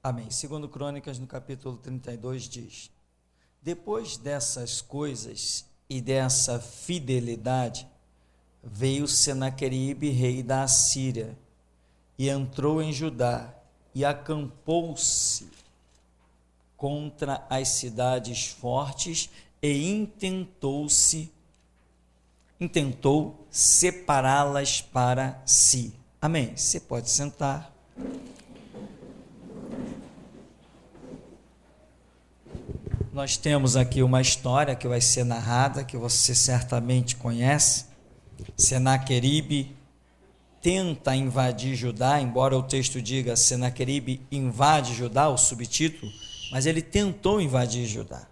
Amém. Segundo Crônicas, no capítulo 32, diz: depois dessas coisas e dessa fidelidade, veio Senaqueribe, rei da Assíria, e entrou em Judá, e acampou-se contra as cidades fortes, e intentou separá-las para si. Amém. Você pode sentar. Nós temos aqui uma história que vai ser narrada, que você certamente conhece. Senaqueribe tenta invadir Judá, embora o texto diga Senaqueribe invade Judá, o subtítulo, mas ele tentou invadir Judá,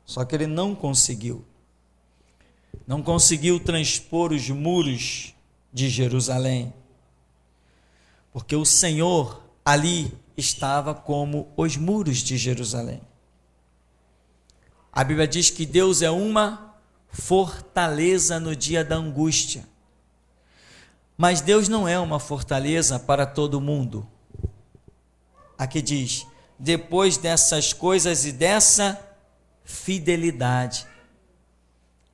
só que ele não conseguiu. Não conseguiu transpor os muros de Jerusalém, porque o Senhor ali estava como os muros de Jerusalém. A Bíblia diz que Deus é uma fortaleza no dia da angústia. Mas Deus não é uma fortaleza para todo mundo. Aqui diz: depois dessas coisas e dessa fidelidade.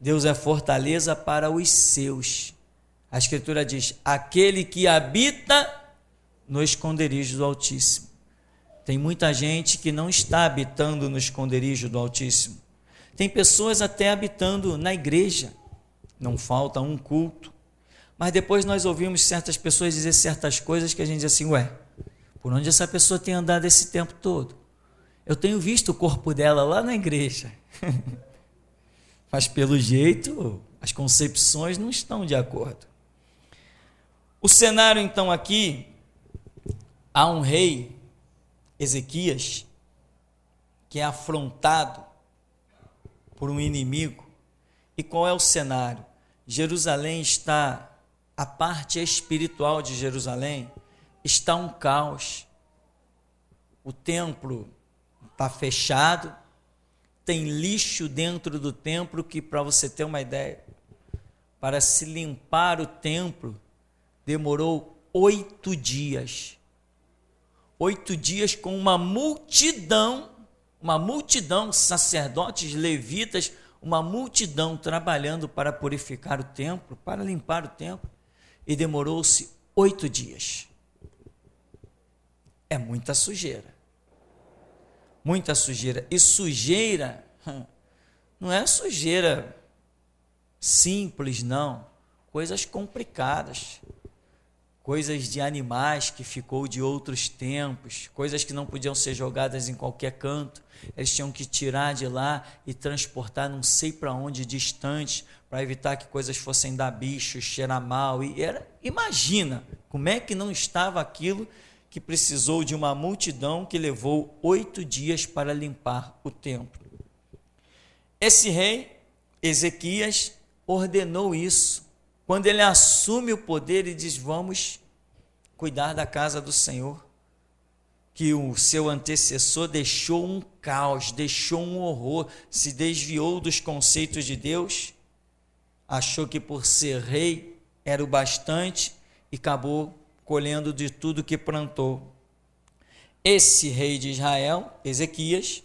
Deus é fortaleza para os seus. A Escritura diz: aquele que habita no esconderijo do Altíssimo. Tem muita gente que não está habitando no esconderijo do Altíssimo. Tem pessoas até habitando na igreja, não falta um culto, mas depois nós ouvimos certas pessoas dizer certas coisas que a gente diz assim: ué, por onde essa pessoa tem andado esse tempo todo? Eu tenho visto o corpo dela lá na igreja, mas pelo jeito as concepções não estão de acordo. O cenário então aqui, há um rei, Ezequias, que é afrontado por um inimigo. E qual é o cenário? Jerusalém está, a parte espiritual de Jerusalém está um caos. O templo está fechado, tem lixo dentro do templo que, para você ter uma ideia, para se limpar o templo demorou 8 dias. 8 dias com uma multidão, sacerdotes, levitas, uma multidão trabalhando para purificar o templo, para limpar o templo, e demorou-se 8 dias. É muita sujeira. Muita sujeira. E sujeira não é sujeira simples, não. Coisas complicadas. Coisas de animais que ficou de outros tempos, coisas que não podiam ser jogadas em qualquer canto, eles tinham que tirar de lá e transportar não sei para onde, distante, para evitar que coisas fossem dar bicho, cheirar mal. Imagina como é que não estava aquilo que precisou de uma multidão que levou 8 dias para limpar o templo. Esse rei, Ezequias, ordenou isso. Quando ele assume o poder e diz: vamos cuidar da casa do Senhor, que o seu antecessor deixou um caos, deixou um horror, se desviou dos conceitos de Deus, achou que por ser rei era o bastante e acabou colhendo de tudo que plantou. Esse rei de Israel, Ezequias,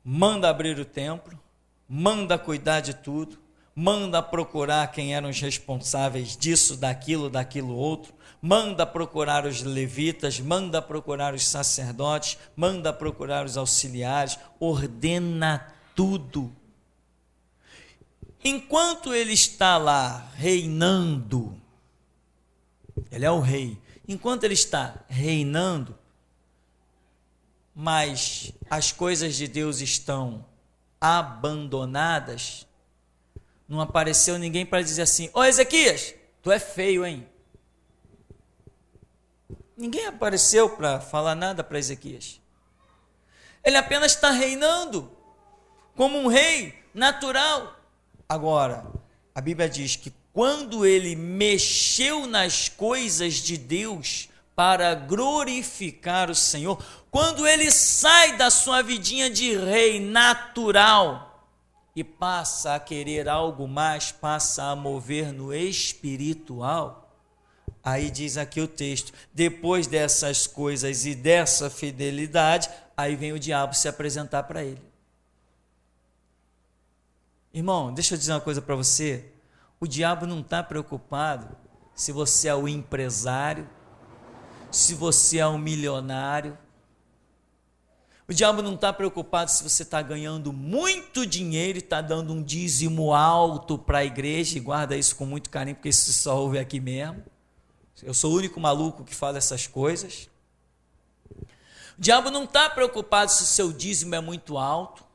manda abrir o templo, manda cuidar de tudo, manda procurar quem eram os responsáveis disso, daquilo outro, manda procurar os levitas, manda procurar os sacerdotes, manda procurar os auxiliares, ordena tudo. Enquanto ele está lá reinando, ele é o rei, enquanto ele está reinando, mas as coisas de Deus estão abandonadas, não apareceu ninguém para dizer assim: ô Ezequias, tu é feio, hein? Ninguém apareceu para falar nada para Ezequias. Ele apenas está reinando como um rei natural. Agora, a Bíblia diz que quando ele mexeu nas coisas de Deus para glorificar o Senhor, quando ele sai da sua vidinha de rei natural e passa a querer algo mais, passa a mover no espiritual, Aí diz aqui o texto, depois dessas coisas e dessa fidelidade, aí vem o diabo se apresentar para ele. Irmão, deixa eu dizer uma coisa para você, o diabo não está preocupado se você é o empresário, se você é um milionário, o diabo não está preocupado se você está ganhando muito dinheiro e está dando um dízimo alto para a igreja, e guarda isso com muito carinho, porque isso só ouve aqui mesmo. Eu sou o único maluco que fala essas coisas. O diabo não está preocupado se o seu dízimo é muito alto,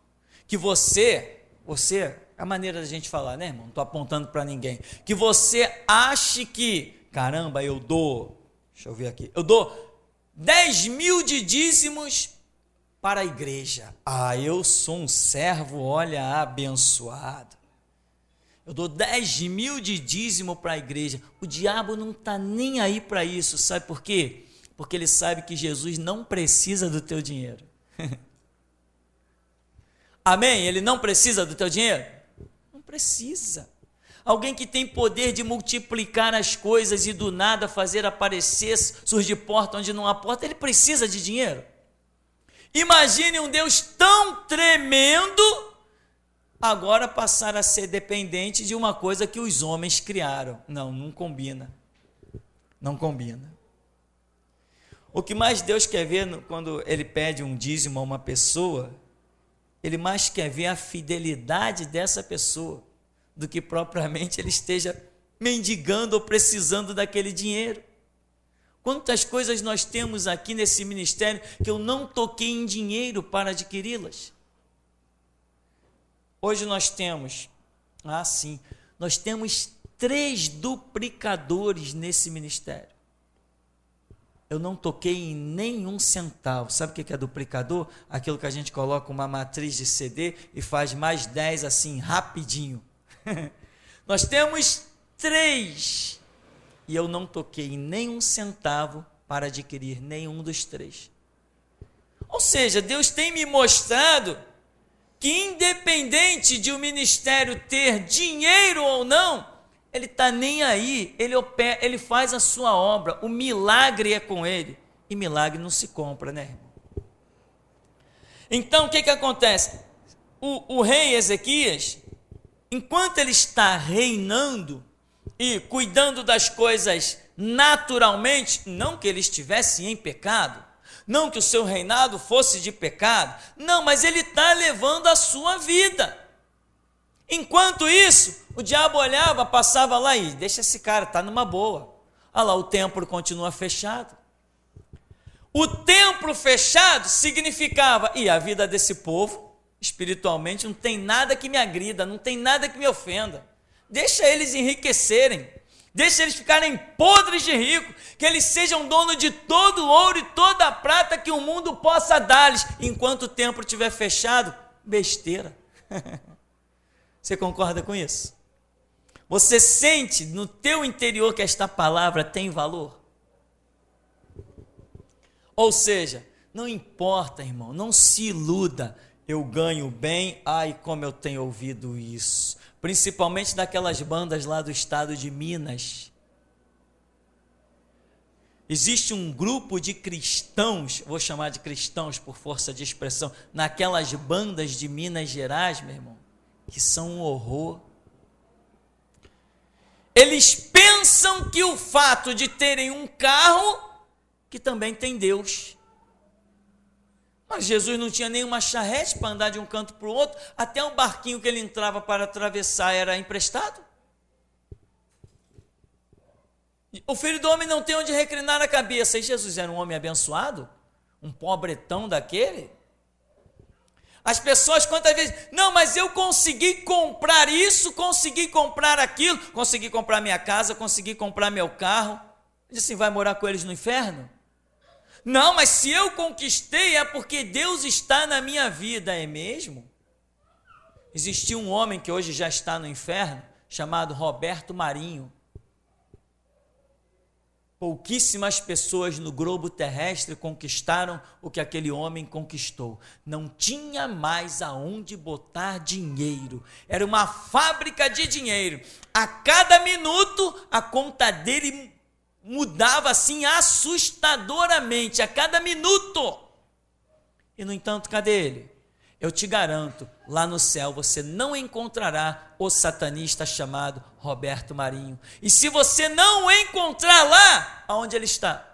que você, é a maneira da gente falar, né, irmão? Não estou apontando para ninguém. Que você ache que, caramba, eu dou 10 mil de dízimos para a igreja. Eu sou um servo, olha, abençoado. Eu dou 10 mil de dízimo para a igreja. O diabo não está nem aí para isso, sabe por quê? Porque ele sabe que Jesus não precisa do teu dinheiro. Amém? Ele não precisa do teu dinheiro? Não precisa. Alguém que tem poder de multiplicar as coisas e do nada fazer aparecer, surgir porta onde não há porta, ele precisa de dinheiro. Imagine um Deus tão tremendo, agora passar a ser dependente de uma coisa que os homens criaram. Não combina. Não combina. O que mais Deus quer ver quando ele pede um dízimo a uma pessoa, ele mais quer ver a fidelidade dessa pessoa, do que propriamente ele esteja mendigando ou precisando daquele dinheiro. Quantas coisas nós temos aqui nesse ministério que eu não toquei em dinheiro para adquiri-las. Hoje nós temos, nós temos 3 duplicadores nesse ministério. Eu não toquei em nenhum centavo. Sabe o que é duplicador? Aquilo que a gente coloca uma matriz de CD e faz mais 10 assim, rapidinho. Nós temos 3. E eu não toquei em nenhum centavo para adquirir nenhum dos 3. Ou seja, Deus tem me mostrado que independente de o ministério ter dinheiro ou não, ele está nem aí, ele faz a sua obra, o milagre é com ele, e milagre não se compra, né, irmão? Então, o que acontece? O rei Ezequias, enquanto ele está reinando e cuidando das coisas naturalmente, não que ele estivesse em pecado, não que o seu reinado fosse de pecado, não, mas ele está levando a sua vida. Enquanto isso, o diabo olhava, passava lá e deixa esse cara, está numa boa. Olha lá, o templo continua fechado. O templo fechado significava, e a vida desse povo, espiritualmente, não tem nada que me agrida, não tem nada que me ofenda. Deixa eles enriquecerem, deixa eles ficarem podres de rico, que eles sejam donos de todo o ouro e toda a prata que o mundo possa dar-lhes, enquanto o templo estiver fechado. Besteira. Você concorda com isso? Você sente no teu interior que esta palavra tem valor? Ou seja, não importa, irmão, não se iluda, eu ganho bem, como eu tenho ouvido isso, principalmente daquelas bandas lá do estado de Minas. Existe um grupo de cristãos, vou chamar de cristãos por força de expressão, naquelas bandas de Minas Gerais, meu irmão, que são um horror. Eles pensam que o fato de terem um carro, que também tem Deus. Mas Jesus não tinha nenhuma charrete para andar de um canto para o outro, até um barquinho que ele entrava para atravessar era emprestado. O filho do homem não tem onde reclinar a cabeça. E Jesus era um homem abençoado? Um pobretão daquele? As pessoas quantas vezes, não, mas eu consegui comprar isso, consegui comprar aquilo, consegui comprar minha casa, consegui comprar meu carro. Diz assim, vai morar com eles no inferno? Não, mas se eu conquistei é porque Deus está na minha vida, é mesmo? Existia um homem que hoje já está no inferno, chamado Roberto Marinho. Pouquíssimas pessoas no globo terrestre conquistaram o que aquele homem conquistou. Não tinha mais aonde botar dinheiro. Era uma fábrica de dinheiro. A cada minuto, a conta dele mudava assim assustadoramente a cada minuto. E no entanto, cadê ele? Eu te garanto, lá no céu você não encontrará o satanista chamado Roberto Marinho. E se você não o encontrar lá, aonde ele está?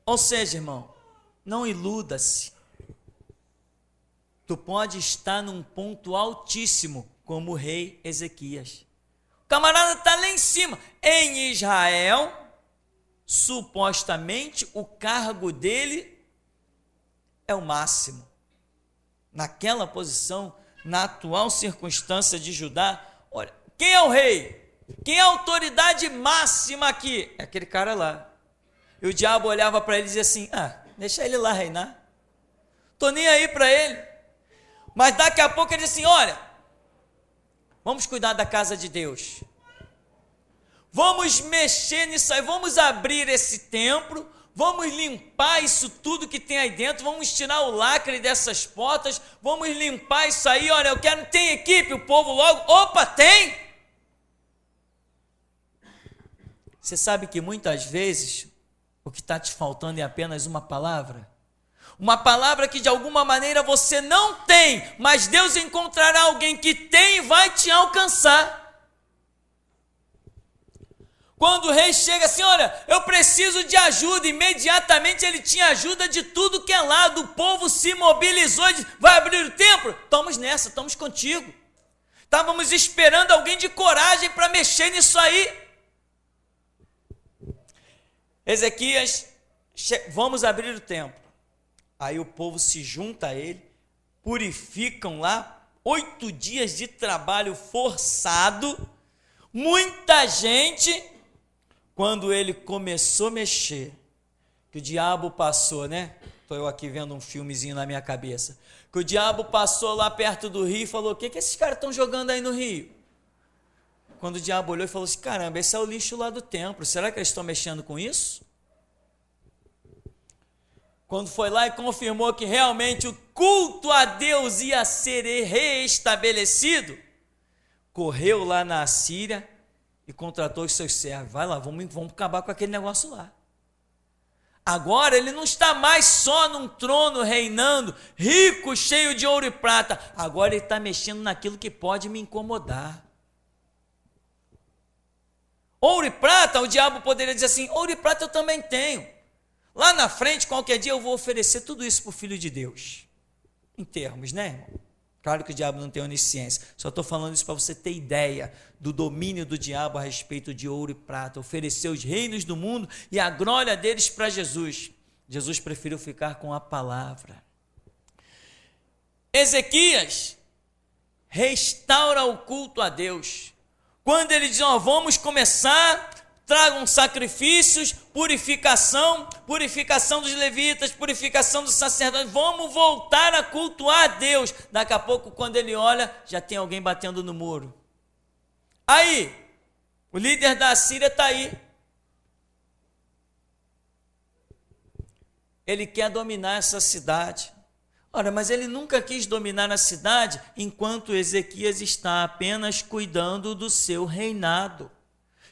Ou seja, irmão, não iluda-se. Tu pode estar num ponto altíssimo, como o rei Ezequias. O camarada está lá em cima. Em Israel, supostamente, o cargo dele é o máximo. Naquela posição, na atual circunstância de Judá, olha, quem é o rei? Quem é a autoridade máxima aqui? É aquele cara lá. E o diabo olhava para ele e dizia assim, deixa ele lá reinar. Estou nem aí para ele. Mas daqui a pouco ele disse assim, olha, vamos cuidar da casa de Deus. Vamos mexer nisso aí, vamos abrir esse templo, vamos limpar isso tudo que tem aí dentro, vamos tirar o lacre dessas portas, vamos limpar isso aí, olha, eu quero, tem equipe, o povo logo, opa, tem! Você sabe que muitas vezes o que está te faltando é apenas uma palavra que de alguma maneira você não tem, mas Deus encontrará alguém que tem e vai te alcançar. Quando o rei chega assim, olha, eu preciso de ajuda, imediatamente ele tinha ajuda de tudo que é lado, o povo se mobilizou e disse, vai abrir o templo? Estamos nessa, estamos contigo. Estávamos esperando alguém de coragem para mexer nisso aí. Ezequias, vamos abrir o templo. Aí o povo se junta a ele, purificam lá, 8 dias de trabalho forçado, muita gente. Quando ele começou a mexer, que o diabo passou, né? Estou eu aqui vendo um filmezinho na minha cabeça. Que o diabo passou lá perto do rio e falou, o que esses caras estão jogando aí no rio? Quando o diabo olhou e falou assim, caramba, esse é o lixo lá do templo, será que eles estão mexendo com isso? Quando foi lá e confirmou que realmente o culto a Deus ia ser reestabelecido, correu lá na Assíria e contratou os seus servos. Vai lá, vamos acabar com aquele negócio lá. Agora ele não está mais só num trono reinando, rico, cheio de ouro e prata. Agora ele está mexendo naquilo que pode me incomodar. Ouro e prata, o diabo poderia dizer assim, ouro e prata eu também tenho. Lá na frente, qualquer dia eu vou oferecer tudo isso para o Filho de Deus. Em termos, né, irmão? Claro que o diabo não tem onisciência, só estou falando isso para você ter ideia do domínio do diabo a respeito de ouro e prata, oferecer os reinos do mundo e a glória deles para Jesus. Jesus preferiu ficar com a palavra. Ezequias restaura o culto a Deus. Quando ele diz, vamos começar, tragam sacrifícios, purificação dos levitas, purificação dos sacerdotes, vamos voltar a cultuar a Deus. Daqui a pouco, quando ele olha, já tem alguém batendo no muro. Aí, o líder da Assíria está aí. Ele quer dominar essa cidade. Ora, mas ele nunca quis dominar a cidade enquanto Ezequias está apenas cuidando do seu reinado.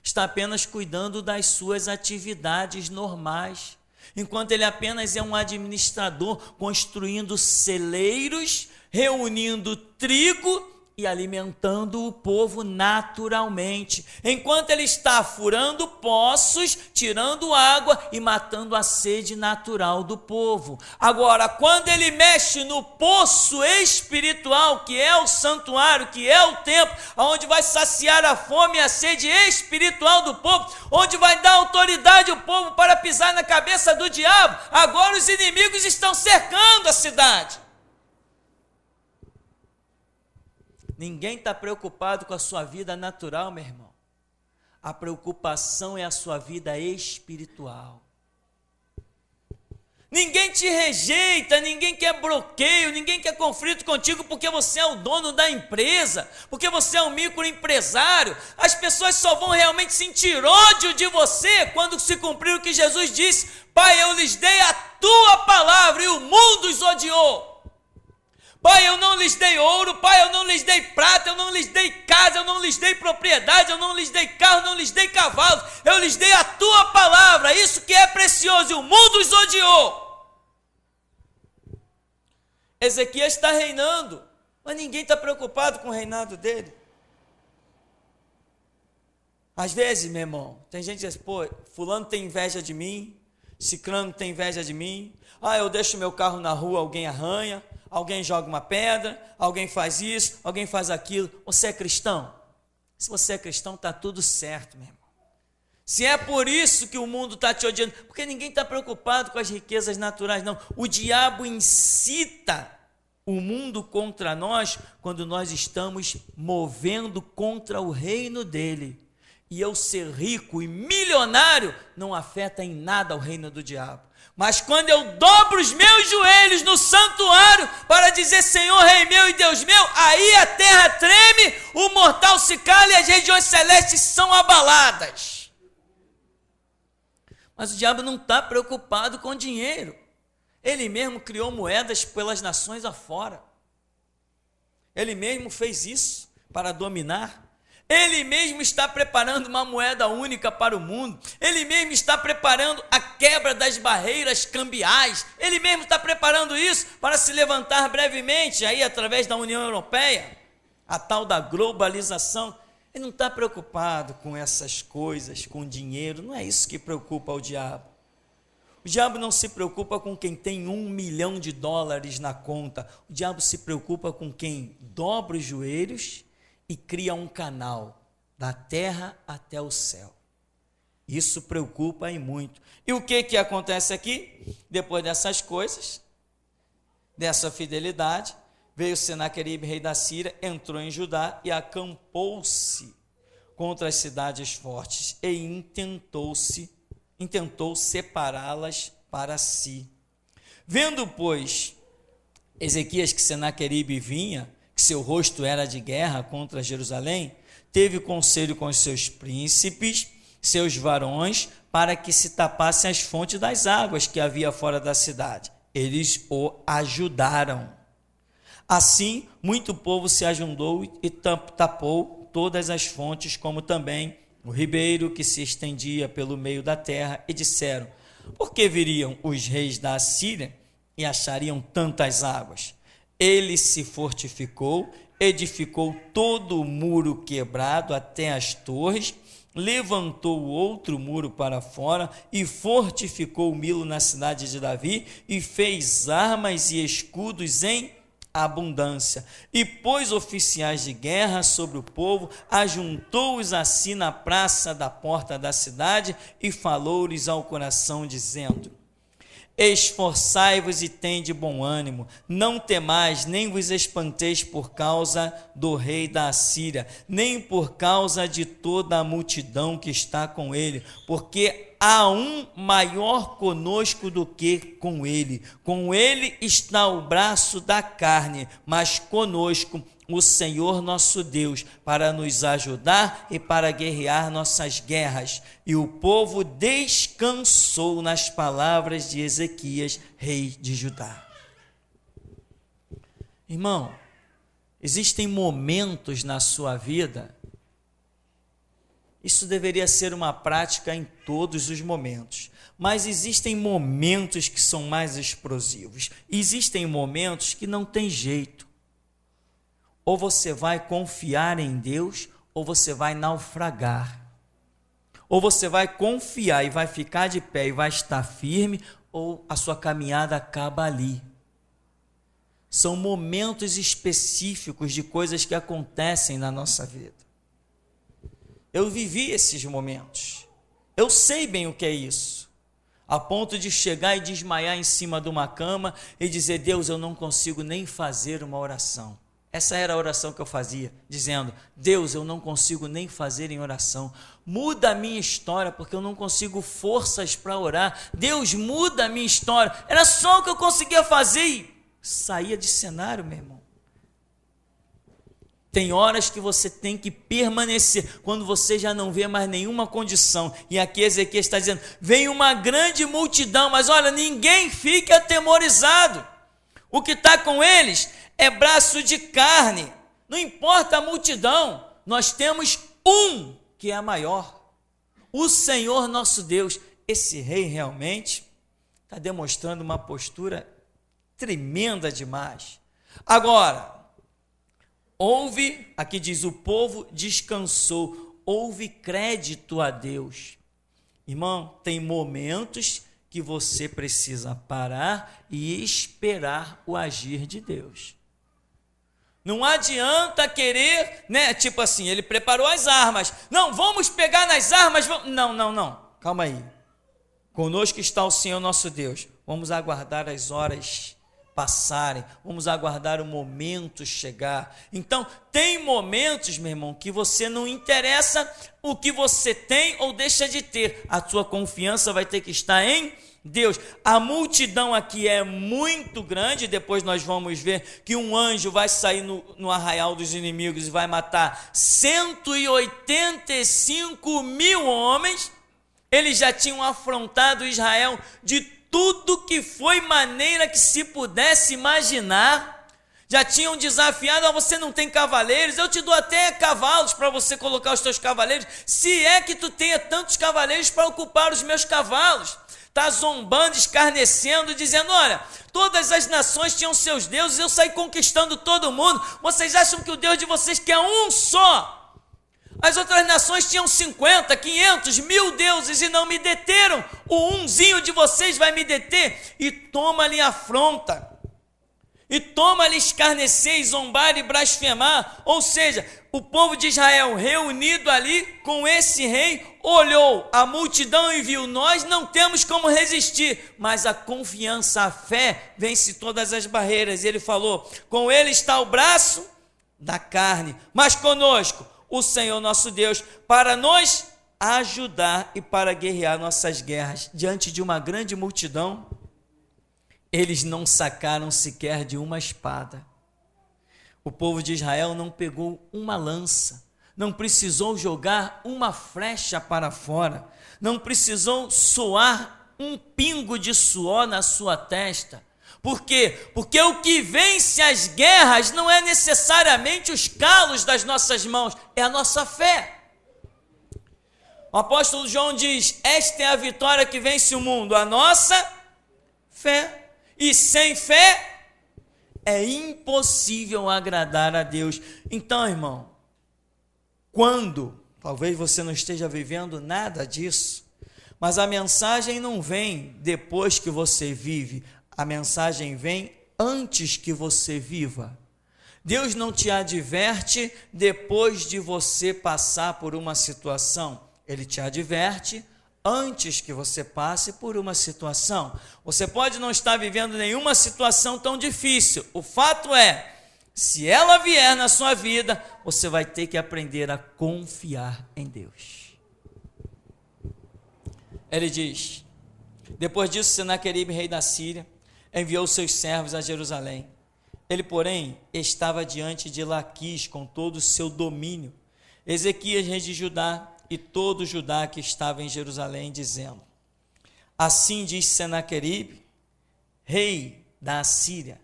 Está apenas cuidando das suas atividades normais, enquanto ele apenas é um administrador construindo celeiros, reunindo trigo e alimentando o povo naturalmente, enquanto ele está furando poços, tirando água e matando a sede natural do povo. Agora, quando ele mexe no poço espiritual, que é o santuário, que é o templo, onde vai saciar a fome e a sede espiritual do povo, onde vai dar autoridade ao povo para pisar na cabeça do diabo, agora os inimigos estão cercando a cidade. Ninguém está preocupado com a sua vida natural, meu irmão. A preocupação é a sua vida espiritual. Ninguém te rejeita, ninguém quer bloqueio, ninguém quer conflito contigo porque você é o dono da empresa, porque você é um microempresário. As pessoas só vão realmente sentir ódio de você quando se cumprir o que Jesus disse. Pai, eu lhes dei a tua palavra e o mundo os odiou. Pai, eu não lhes dei ouro, Pai, eu não lhes dei prata, eu não lhes dei casa, eu não lhes dei propriedade, eu não lhes dei carro, eu não lhes dei cavalos, eu lhes dei a tua palavra, isso que é precioso, e o mundo os odiou. Ezequias está reinando, mas ninguém está preocupado com o reinado dele. Às vezes, meu irmão, tem gente que diz, pô, fulano tem inveja de mim, ciclano tem inveja de mim, eu deixo meu carro na rua, alguém arranha, alguém joga uma pedra, alguém faz isso, alguém faz aquilo. Você é cristão? Se você é cristão, está tudo certo, meu irmão. Se é por isso que o mundo está te odiando, porque ninguém está preocupado com as riquezas naturais, não. O diabo incita o mundo contra nós quando nós estamos movendo contra o reino dele. E eu ser rico e milionário não afeta em nada o reino do diabo. Mas quando eu dobro os meus joelhos no santuário para dizer Senhor, Rei meu e Deus meu, aí a terra treme, o mortal se cala e as regiões celestes são abaladas. Mas o diabo não está preocupado com dinheiro. Ele mesmo criou moedas pelas nações afora. Ele mesmo fez isso para dominar. Ele mesmo está preparando uma moeda única para o mundo. Ele mesmo está preparando a quebra das barreiras cambiais. Ele mesmo está preparando isso para se levantar brevemente aí através da União Europeia, a tal da globalização. Ele não está preocupado com essas coisas, com dinheiro. Não é isso que preocupa o diabo. O diabo não se preocupa com quem tem $1 milhão na conta. O diabo se preocupa com quem dobra os joelhos e cria um canal da terra até o céu. Isso preocupa e muito. E o que acontece aqui? Depois dessas coisas, dessa fidelidade, veio Senaqueribe, rei da Síria, entrou em Judá e acampou-se contra as cidades fortes e intentou separá-las para si. Vendo, pois, Ezequias que Senaqueribe vinha, que seu rosto era de guerra contra Jerusalém, teve conselho com os seus príncipes, seus varões, para que se tapassem as fontes das águas que havia fora da cidade. Eles o ajudaram. Assim, muito povo se ajuntou e tapou todas as fontes, como também o ribeiro que se estendia pelo meio da terra, e disseram, por que viriam os reis da Assíria e achariam tantas águas? Ele se fortificou, edificou todo o muro quebrado até as torres, levantou outro muro para fora e fortificou Milo na cidade de Davi e fez armas e escudos em abundância. E pôs oficiais de guerra sobre o povo, ajuntou-os assim na praça da porta da cidade e falou-lhes ao coração, dizendo, esforçai-vos e tende bom ânimo, não temais, nem vos espanteis por causa do rei da Assíria, nem por causa de toda a multidão que está com ele, porque há um maior conosco do que com ele está o braço da carne, mas conosco o Senhor nosso Deus, para nos ajudar e para guerrear nossas guerras. E o povo descansou nas palavras de Ezequias, rei de Judá. Irmão, existem momentos na sua vida, isso deveria ser uma prática em todos os momentos, mas existem momentos que são mais explosivos, existem momentos que não tem jeito. Ou você vai confiar em Deus, ou você vai naufragar. Ou você vai confiar e vai ficar de pé e vai estar firme, ou a sua caminhada acaba ali. São momentos específicos de coisas que acontecem na nossa vida. Eu vivi esses momentos. Eu sei bem o que é isso. A ponto de chegar e desmaiar em cima de uma cama e dizer, Deus, eu não consigo nem fazer uma oração. Essa era a oração que eu fazia, dizendo, Deus, eu não consigo nem fazer em oração, muda a minha história, porque eu não consigo forças para orar, Deus, muda a minha história, era só o que eu conseguia fazer e saía de cenário, meu irmão. Tem horas que você tem que permanecer, quando você já não vê mais nenhuma condição, e aqui Ezequias está dizendo, vem uma grande multidão, mas olha, ninguém fique atemorizado, o que está com eles é braço de carne, não importa a multidão, nós temos um que é maior, o Senhor nosso Deus. Esse rei realmente está demonstrando uma postura tremenda demais. Agora, houve, aqui diz, o povo descansou, houve crédito a Deus. Irmão, tem momentos que você precisa parar e esperar o agir de Deus. Não adianta querer, né? Tipo assim, ele preparou as armas. Não, vamos pegar nas armas. Não. Calma aí. Conosco está o Senhor nosso Deus. Vamos aguardar as horas passarem. Vamos aguardar o momento chegar. Então, tem momentos, meu irmão, que você não interessa o que você tem ou deixa de ter. A sua confiança vai ter que estar em Deus. A multidão aqui é muito grande. Depois nós vamos ver que um anjo vai sair no arraial dos inimigos e vai matar 185 mil homens. Eles já tinham afrontado Israel de tudo que foi maneira que se pudesse imaginar. Já tinham desafiado: você não tem cavaleiros, eu te dou até cavalos para você colocar os teus cavaleiros, se é que tu tenha tantos cavaleiros para ocupar os meus cavalos. Está zombando, escarnecendo, dizendo: olha, todas as nações tinham seus deuses, eu saí conquistando todo mundo, vocês acham que o Deus de vocês quer um só? As outras nações tinham 50, 500, 1000 deuses e não me deteram. O umzinho de vocês vai me deter? E toma-lhe afronta, e toma-lhe escarnecer, e zombar e blasfemar. Ou seja, o povo de Israel reunido ali com esse rei, olhou a multidão e viu: nós não temos como resistir, mas a confiança, a fé vence todas as barreiras. Ele falou: com ele está o braço da carne, mas conosco o Senhor nosso Deus, para nos ajudar e para guerrear nossas guerras. Diante de uma grande multidão, eles não sacaram sequer de uma espada. O povo de Israel não pegou uma lança, não precisou jogar uma flecha para fora, não precisou suar um pingo de suor na sua testa. Por quê? Porque o que vence as guerras não é necessariamente os calos das nossas mãos, é a nossa fé. O apóstolo João diz: esta é a vitória que vence o mundo, a nossa fé. E sem fé é impossível agradar a Deus. Então, irmão, quando, talvez você não esteja vivendo nada disso, mas a mensagem não vem depois que você vive, a mensagem vem antes que você viva. Deus não te adverte depois de você passar por uma situação. Ele te adverte antes que você passe por uma situação. Você pode não estar vivendo nenhuma situação tão difícil. O fato é, se ela vier na sua vida, você vai ter que aprender a confiar em Deus. Ele diz: depois disso, Senaqueribe, rei da Síria, enviou seus servos a Jerusalém. Ele, porém, estava diante de Laquis com todo o seu domínio, Ezequias, rei de Judá, e todo Judá que estava em Jerusalém, dizendo: assim diz Senaqueribe, rei da Assíria: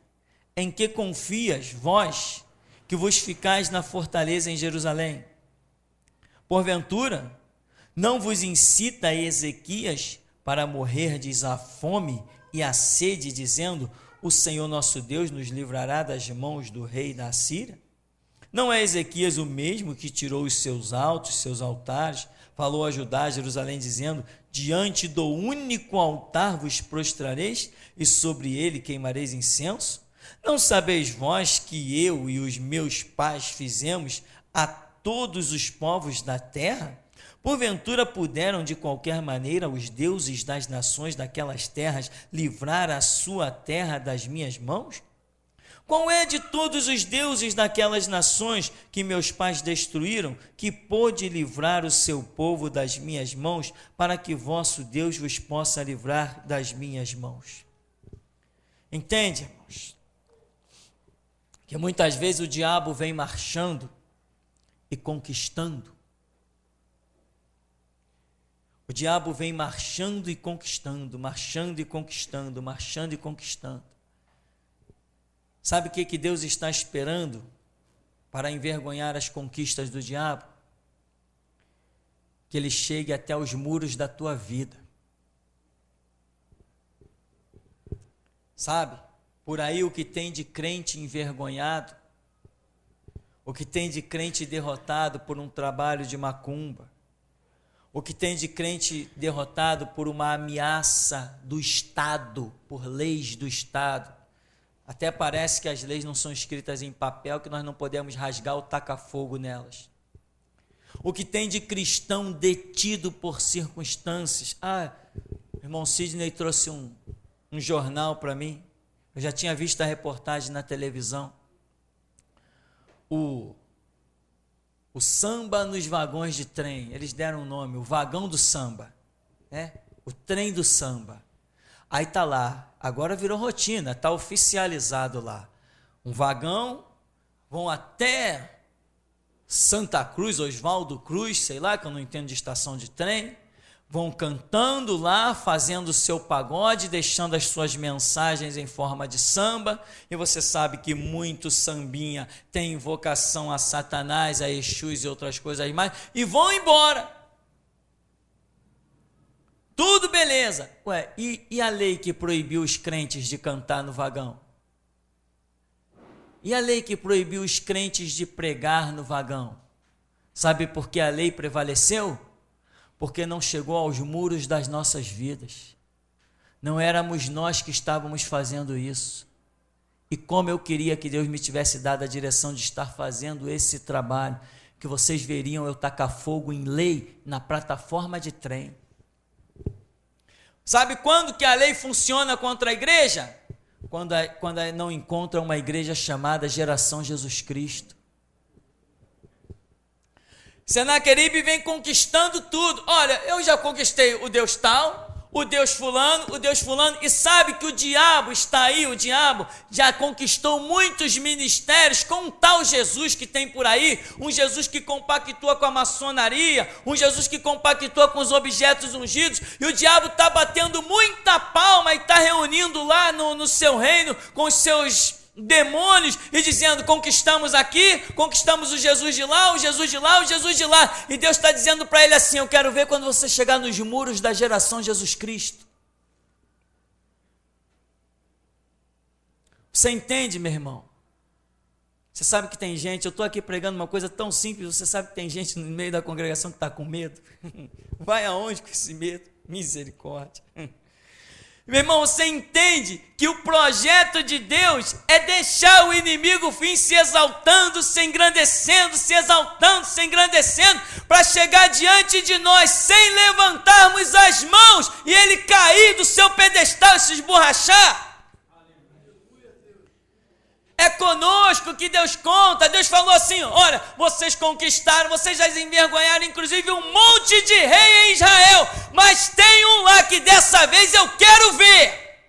em que confias vós, que vos ficais na fortaleza em Jerusalém? Porventura, não vos incita Ezequias para morrerdes à fome e a sede, dizendo: o Senhor nosso Deus nos livrará das mãos do rei da Assíria? Não é Ezequias o mesmo que tirou os seus altos, seus altares, falou a Judá, Jerusalém, dizendo: diante do único altar vos prostrareis, e sobre ele queimareis incenso? Não sabeis vós que eu e os meus pais fizemos a todos os povos da terra? Porventura puderam de qualquer maneira os deuses das nações daquelas terras livrar a sua terra das minhas mãos? Qual é de todos os deuses daquelas nações que meus pais destruíram, que pôde livrar o seu povo das minhas mãos, para que vosso Deus vos possa livrar das minhas mãos? Entende, irmãos? Que muitas vezes o diabo vem marchando e conquistando. O diabo vem marchando e conquistando, marchando e conquistando, marchando e conquistando. Sabe o que Deus está esperando para envergonhar as conquistas do diabo? Que ele chegue até os muros da tua vida. Sabe? Por aí o que tem de crente envergonhado, o que tem de crente derrotado por um trabalho de macumba, o que tem de crente derrotado por uma ameaça do Estado, por leis do Estado. Até parece que as leis não são escritas em papel, que nós não podemos rasgar ou tacar fogo nelas. O que tem de cristão detido por circunstâncias. O irmão Sidney trouxe um jornal para mim. Eu já tinha visto a reportagem na televisão. O samba nos vagões de trem. Eles deram um nome, o vagão do samba. O trem do samba. Aí está lá, agora virou rotina, está oficializado lá. Um vagão, vão até Santa Cruz, Oswaldo Cruz, sei lá, que eu não entendo de estação de trem. Vão cantando lá, fazendo o seu pagode, deixando as suas mensagens em forma de samba. E você sabe que muito sambinha tem invocação a Satanás, a Exus e outras coisas mais. E vão embora. Tudo beleza. E a lei que proibiu os crentes de cantar no vagão? E a lei que proibiu os crentes de pregar no vagão? Sabe por que a lei prevaleceu? Porque não chegou aos muros das nossas vidas. Não éramos nós que estávamos fazendo isso. E como eu queria que Deus me tivesse dado a direção de estar fazendo esse trabalho, que vocês veriam eu tacar fogo em lei na plataforma de trem. Sabe quando que a lei funciona contra a igreja? Quando não encontra uma igreja chamada Geração Jesus Cristo. Senaqueribe vem conquistando tudo. Olha, eu já conquistei o Deus tal, o Deus fulano, e sabe que o diabo está aí, o diabo já conquistou muitos ministérios com um tal Jesus que tem por aí, um Jesus que compactua com a maçonaria, um Jesus que compactua com os objetos ungidos, e o diabo está batendo muita palma e está reunindo lá no seu reino com os seus demônios e dizendo: conquistamos aqui, conquistamos o Jesus de lá, o Jesus de lá, o Jesus de lá. E Deus está dizendo para ele assim: eu quero ver quando você chegar nos muros da geração Jesus Cristo. Você entende, meu irmão? Você sabe que tem gente, eu estou aqui pregando uma coisa tão simples, você sabe que tem gente no meio da congregação que está com medo. Vai aonde com esse medo? Misericórdia. Meu irmão, você entende que o projeto de Deus é deixar o inimigo vir se exaltando, se engrandecendo, se exaltando, se engrandecendo, para chegar diante de nós sem levantarmos as mãos e ele cair do seu pedestal e se esborrachar. É conosco que Deus conta. Deus falou assim: olha, vocês conquistaram, vocês já envergonharam inclusive um monte de rei em Israel, mas tem um lá que dessa vez eu quero ver.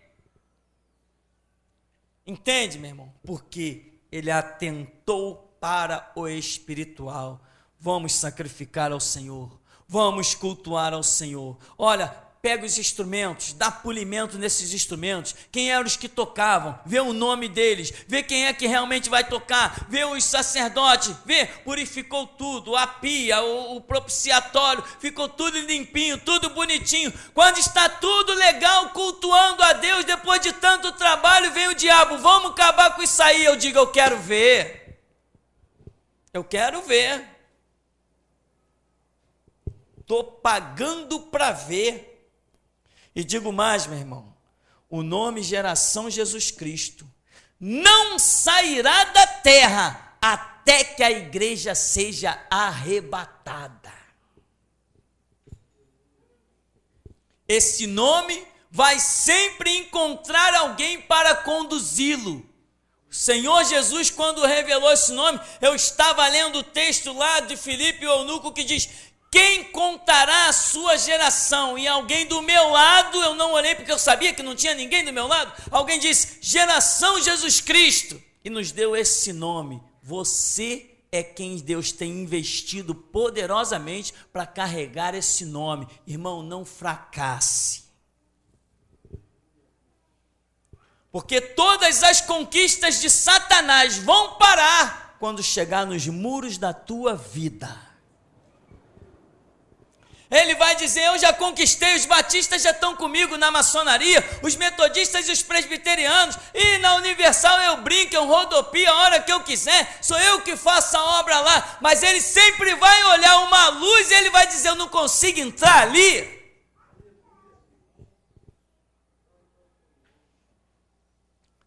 Entende, meu irmão? Porque ele atentou para o espiritual. Vamos sacrificar ao Senhor, vamos cultuar ao Senhor. Olha, pega os instrumentos, dá polimento nesses instrumentos, quem eram os que tocavam, vê o nome deles, vê quem é que realmente vai tocar, vê os sacerdotes, vê, purificou tudo, a pia, o propiciatório, ficou tudo limpinho, tudo bonitinho. Quando está tudo legal, cultuando a Deus, depois de tanto trabalho, vem o diabo: vamos acabar com isso aí. Eu digo: eu quero ver, eu quero ver, estou pagando para ver. E digo mais, meu irmão, o nome Geração Jesus Cristo não sairá da terra até que a igreja seja arrebatada. Esse nome vai sempre encontrar alguém para conduzi-lo. O Senhor Jesus, quando revelou esse nome, eu estava lendo o texto lá de Filipe e Eunuco que diz: quem contará a sua geração? E alguém do meu lado, eu não olhei porque eu sabia que não tinha ninguém do meu lado, alguém disse: Geração Jesus Cristo, e nos deu esse nome. Você é quem Deus tem investido poderosamente para carregar esse nome. Irmão, não fracasse. Porque todas as conquistas de Satanás vão parar quando chegar nos muros da tua vida. Ele vai dizer: eu já conquistei, os batistas já estão comigo na maçonaria, os metodistas e os presbiterianos, e na Universal eu brinco, eu rodopio a hora que eu quiser, sou eu que faço a obra lá. Mas ele sempre vai olhar uma luz e ele vai dizer: eu não consigo entrar ali.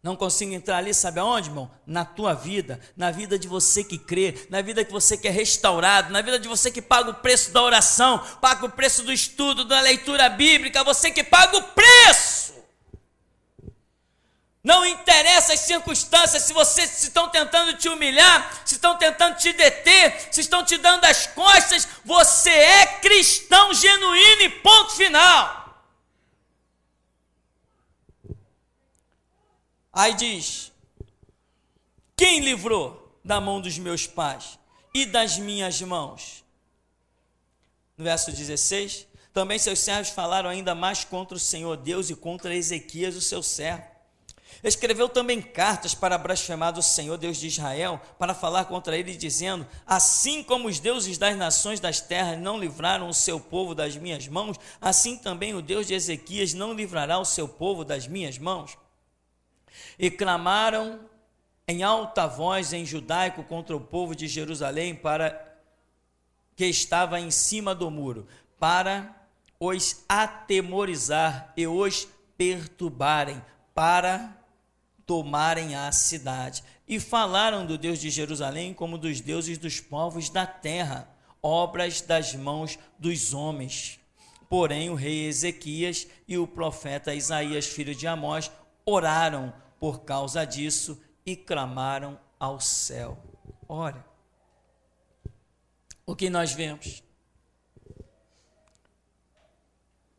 Não consigo entrar ali, sabe aonde, irmão? Na tua vida, na vida de você que crê, na vida que você que é restaurado, na vida de você que paga o preço da oração, paga o preço do estudo, da leitura bíblica, você que paga o preço. Não interessa as circunstâncias, se estão tentando te humilhar, se estão tentando te deter, se estão te dando as costas, você é cristão genuíno e ponto final. Aí diz: quem livrou da mão dos meus pais e das minhas mãos? No verso 16, também seus servos falaram ainda mais contra o Senhor Deus e contra Ezequias, o seu servo. Escreveu também cartas para blasfemar do Senhor Deus de Israel, para falar contra ele, dizendo: assim como os deuses das nações das terras não livraram o seu povo das minhas mãos, assim também o Deus de Ezequias não livrará o seu povo das minhas mãos. E clamaram em alta voz em judaico contra o povo de Jerusalém, para que estava em cima do muro, para os atemorizar e os perturbarem, para tomarem a cidade. E falaram do Deus de Jerusalém como dos deuses dos povos da terra, obras das mãos dos homens. Porém o rei Ezequias e o profeta Isaías, filho de Amós, oraram por causa disso e clamaram ao céu. Olha, o que nós vemos?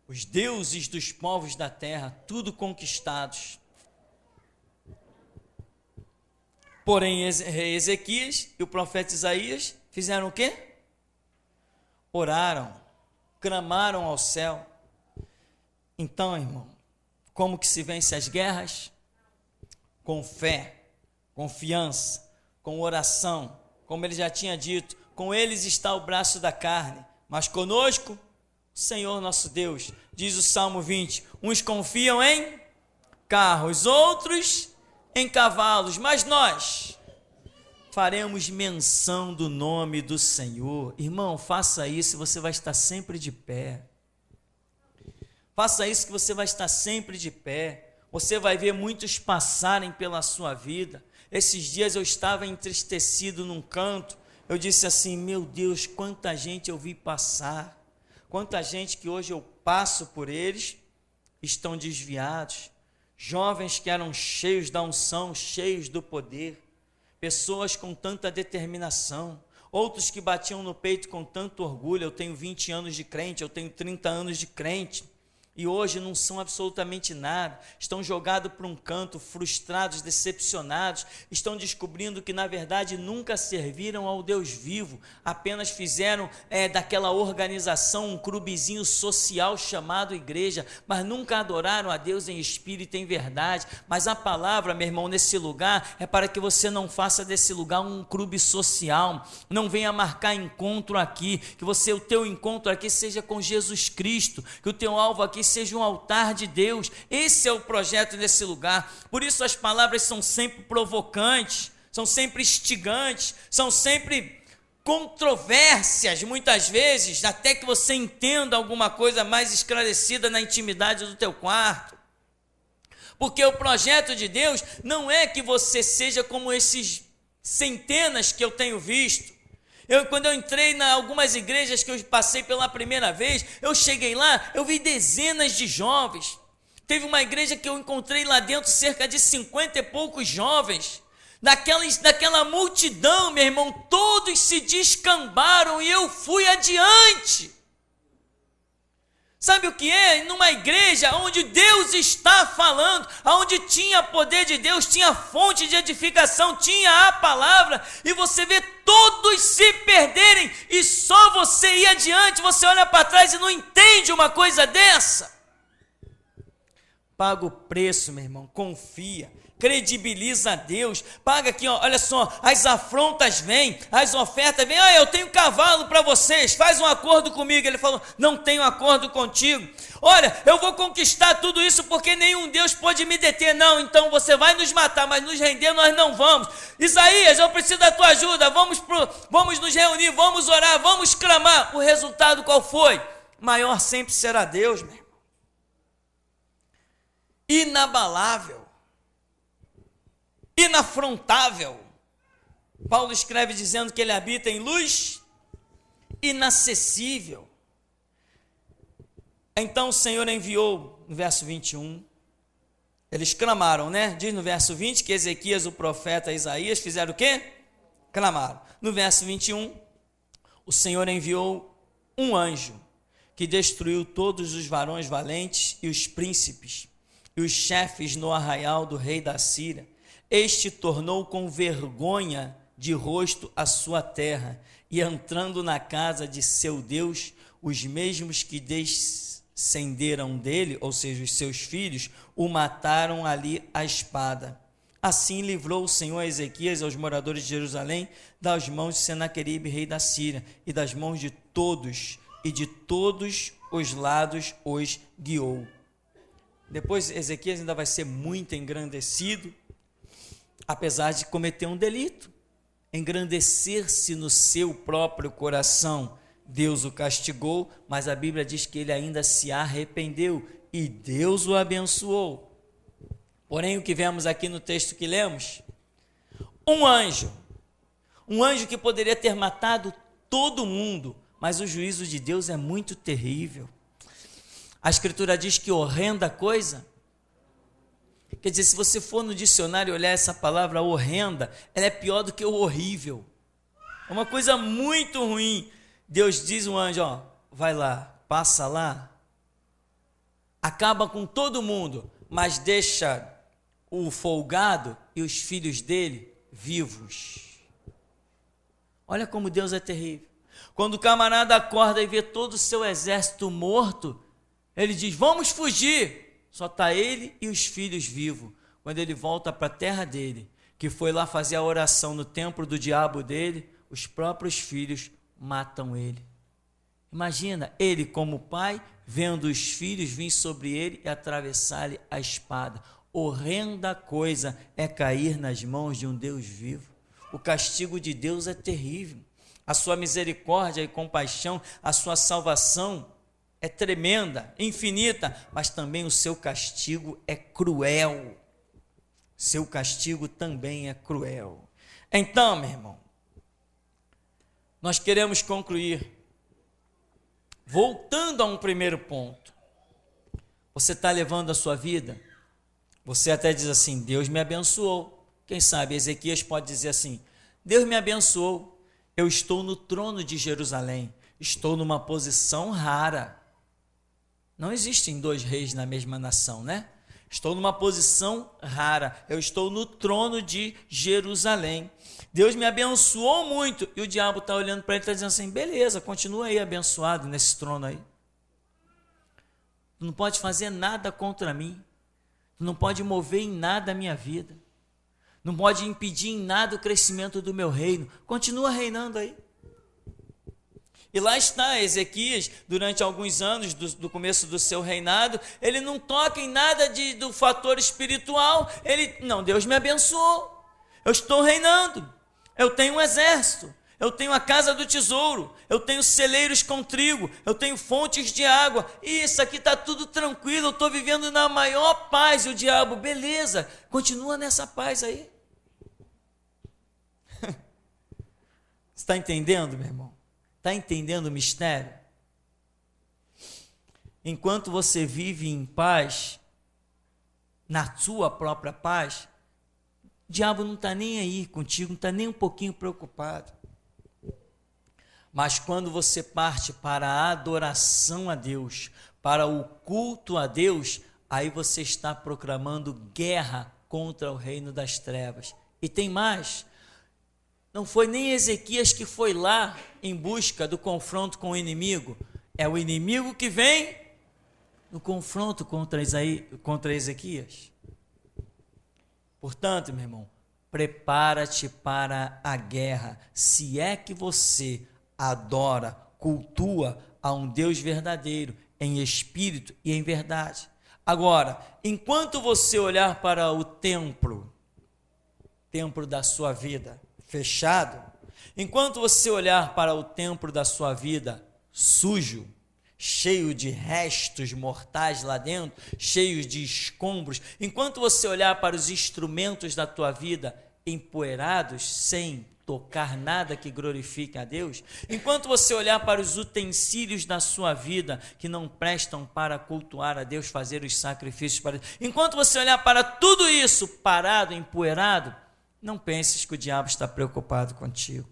Os deuses dos povos da terra, tudo conquistados. Porém, Ezequias e o profeta Isaías fizeram o quê? Oraram, clamaram ao céu. Então, irmão, como que se vence as guerras? Com fé, confiança, com oração, como ele já tinha dito: com eles está o braço da carne, mas conosco, o Senhor nosso Deus. Diz o Salmo 20, uns confiam em carros, outros em cavalos, mas nós faremos menção do nome do Senhor. Irmão, faça isso e você vai estar sempre de pé. Faça isso que você vai estar sempre de pé. Você vai ver muitos passarem pela sua vida. Esses dias eu estava entristecido num canto. Eu disse assim: meu Deus, quanta gente eu vi passar. Quanta gente que hoje eu passo por eles, estão desviados. Jovens que eram cheios da unção, cheios do poder. Pessoas com tanta determinação. Outros que batiam no peito com tanto orgulho: eu tenho 20 anos de crente, eu tenho 30 anos de crente. E hoje não são absolutamente nada, estão jogados para um canto, frustrados, decepcionados, estão descobrindo que na verdade nunca serviram ao Deus vivo, apenas fizeram daquela organização um clubezinho social chamado igreja, mas nunca adoraram a Deus em espírito e em verdade. Mas a palavra, meu irmão, nesse lugar é para que você não faça desse lugar um clube social, não venha marcar encontro aqui, que o teu encontro aqui seja com Jesus Cristo, que o teu alvo aqui seja um altar de Deus. Esse é o projeto desse lugar. Por isso as palavras são sempre provocantes, são sempre instigantes, são sempre controvérsias, muitas vezes, até que você entenda alguma coisa mais esclarecida na intimidade do teu quarto. Porque o projeto de Deus não é que você seja como esses centenas que eu tenho visto. Quando eu entrei em algumas igrejas que eu passei pela primeira vez, eu cheguei lá, eu vi dezenas de jovens. Teve uma igreja que eu encontrei lá dentro cerca de 50 e poucos jovens. Daquela multidão, meu irmão, todos se descambaram e eu fui adiante. Sabe o que é? Numa igreja onde Deus está falando, onde tinha poder de Deus, tinha fonte de edificação, tinha a palavra, e você vê todos se perderem e só você ir adiante. Você olha para trás e não entende uma coisa dessa. paga o preço, meu irmão, confia, credibiliza a Deus, paga aqui, ó, olha só, as afrontas vêm, as ofertas vêm, eu tenho cavalo para vocês, faz um acordo comigo. Ele falou, não tenho acordo contigo. Olha, eu vou conquistar tudo isso porque nenhum Deus pode me deter. Não, então você vai nos matar, mas nos render nós não vamos. Isaías, eu preciso da tua ajuda, vamos nos reunir, vamos orar, vamos clamar. O resultado qual foi? Maior sempre será Deus, meu irmão. Inabalável, inafrontável. Paulo escreve dizendo que ele habita em luz inacessível. Então o Senhor enviou, no verso 21, eles clamaram, né? Diz no verso 20 que Ezequias, o profeta, Isaías fizeram o quê? Clamaram. No verso 21, o Senhor enviou um anjo que destruiu todos os varões valentes e os príncipes e os chefes no arraial do rei da Síria. Este tornou com vergonha de rosto a sua terra, e entrando na casa de seu Deus, os mesmos que descenderam dele, ou seja, os seus filhos, o mataram ali à espada. Assim livrou o Senhor a Ezequias e aos moradores de Jerusalém das mãos de Senaqueribe, rei da Síria, e das mãos de todos, e de todos os lados os guiou. Depois Ezequias ainda vai ser muito engrandecido, apesar de cometer um delito, engrandecer-se no seu próprio coração. Deus o castigou, mas a Bíblia diz que ele ainda se arrependeu e Deus o abençoou. Porém, o que vemos aqui no texto que lemos, um anjo que poderia ter matado todo mundo, mas o juízo de Deus é muito terrível. A Escritura diz que horrenda coisa. Quer dizer, se você for no dicionário e olhar essa palavra horrenda, ela é pior do que o horrível. É uma coisa muito ruim. Deus diz um anjo, ó, vai lá, passa lá, acaba com todo mundo, mas deixa o folgado e os filhos dele vivos. Olha como Deus é terrível. Quando o camarada acorda e vê todo o seu exército morto, ele diz, vamos fugir. Só está ele e os filhos vivos. Quando ele volta para a terra dele, que foi lá fazer a oração no templo do diabo dele, os próprios filhos matam ele. Imagina, ele como pai, vendo os filhos vir sobre ele e atravessar-lhe a espada. Horrenda coisa é cair nas mãos de um Deus vivo. O castigo de Deus é terrível. A sua misericórdia e compaixão, a sua salvação é tremenda, infinita, mas também o seu castigo é cruel. Seu castigo também é cruel. Então, meu irmão, nós queremos concluir voltando a um primeiro ponto. Você está levando a sua vida? Você até diz assim, Deus me abençoou. Quem sabe Ezequias pode dizer assim, Deus me abençoou, eu estou no trono de Jerusalém, estou numa posição rara. Não existem dois reis na mesma nação, né? Estou numa posição rara, eu estou no trono de Jerusalém. Deus me abençoou muito, e o diabo está olhando para ele e está dizendo assim, beleza, continua aí abençoado nesse trono aí. Tu não pode fazer nada contra mim, tu não pode mover em nada a minha vida, não pode impedir em nada o crescimento do meu reino, continua reinando aí. E lá está Ezequias, durante alguns anos do começo do seu reinado, ele não toca em nada do fator espiritual, não, Deus me abençoou, eu estou reinando, eu tenho um exército, eu tenho a casa do tesouro, eu tenho celeiros com trigo, eu tenho fontes de água, e isso aqui está tudo tranquilo, eu estou vivendo na maior paz. E o diabo, beleza, continua nessa paz aí. Você está entendendo, meu irmão? Está entendendo o mistério? Enquanto você vive em paz, na sua própria paz, o diabo não está nem aí contigo, não está nem um pouquinho preocupado. Mas quando você parte para a adoração a Deus, para o culto a Deus, aí você está proclamando guerra contra o reino das trevas. E tem mais. Não foi nem Ezequias que foi lá em busca do confronto com o inimigo. É o inimigo que vem no confronto contra Ezequias. Portanto, meu irmão, prepara-te para a guerra, se é que você adora, cultua a um Deus verdadeiro, em espírito e em verdade. Agora, enquanto você olhar para o templo da sua vida fechado, enquanto você olhar para o templo da sua vida sujo, cheio de restos mortais lá dentro, cheios de escombros, enquanto você olhar para os instrumentos da tua vida empoeirados, sem tocar nada que glorifique a Deus, enquanto você olhar para os utensílios da sua vida que não prestam para cultuar a Deus, fazer os sacrifícios para Deus, enquanto você olhar para tudo isso parado, empoeirado, não penses que o diabo está preocupado contigo.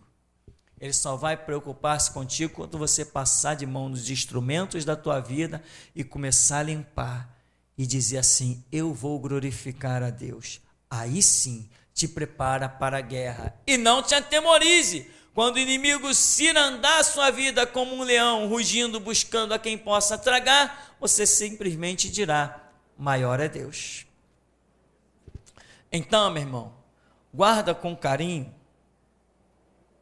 Ele só vai preocupar-se contigo quando você passar de mão nos instrumentos da tua vida e começar a limpar e dizer assim: eu vou glorificar a Deus. Aí sim, te prepara para a guerra e não te atemorize quando o inimigo cirandar a sua vida como um leão, rugindo, buscando a quem possa tragar. Você simplesmente dirá: maior é Deus. Então, meu irmão, guarda com carinho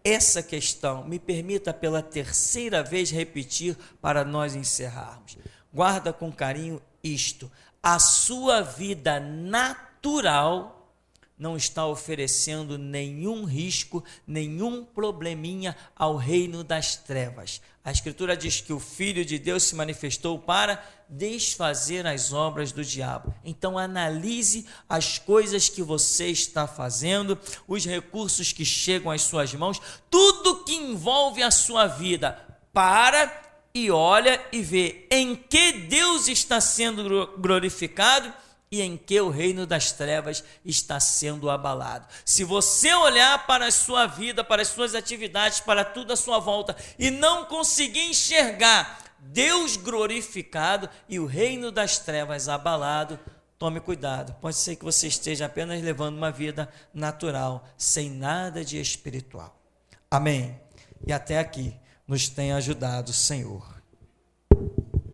essa questão. Me permita pela terceira vez repetir para nós encerrarmos. Guarda com carinho isto: a sua vida natural não está oferecendo nenhum risco, nenhum probleminha ao reino das trevas. A Escritura diz que o Filho de Deus se manifestou para desfazer as obras do diabo. Então analise as coisas que você está fazendo, os recursos que chegam às suas mãos, tudo que envolve a sua vida. Para e olha e vê em que Deus está sendo glorificado e em que o reino das trevas está sendo abalado. Se você olhar para a sua vida, para as suas atividades, para tudo à sua volta e não conseguir enxergar Deus glorificado e o reino das trevas abalado, tome cuidado. Pode ser que você esteja apenas levando uma vida natural, sem nada de espiritual. Amém. E até aqui nos tem ajudado o Senhor.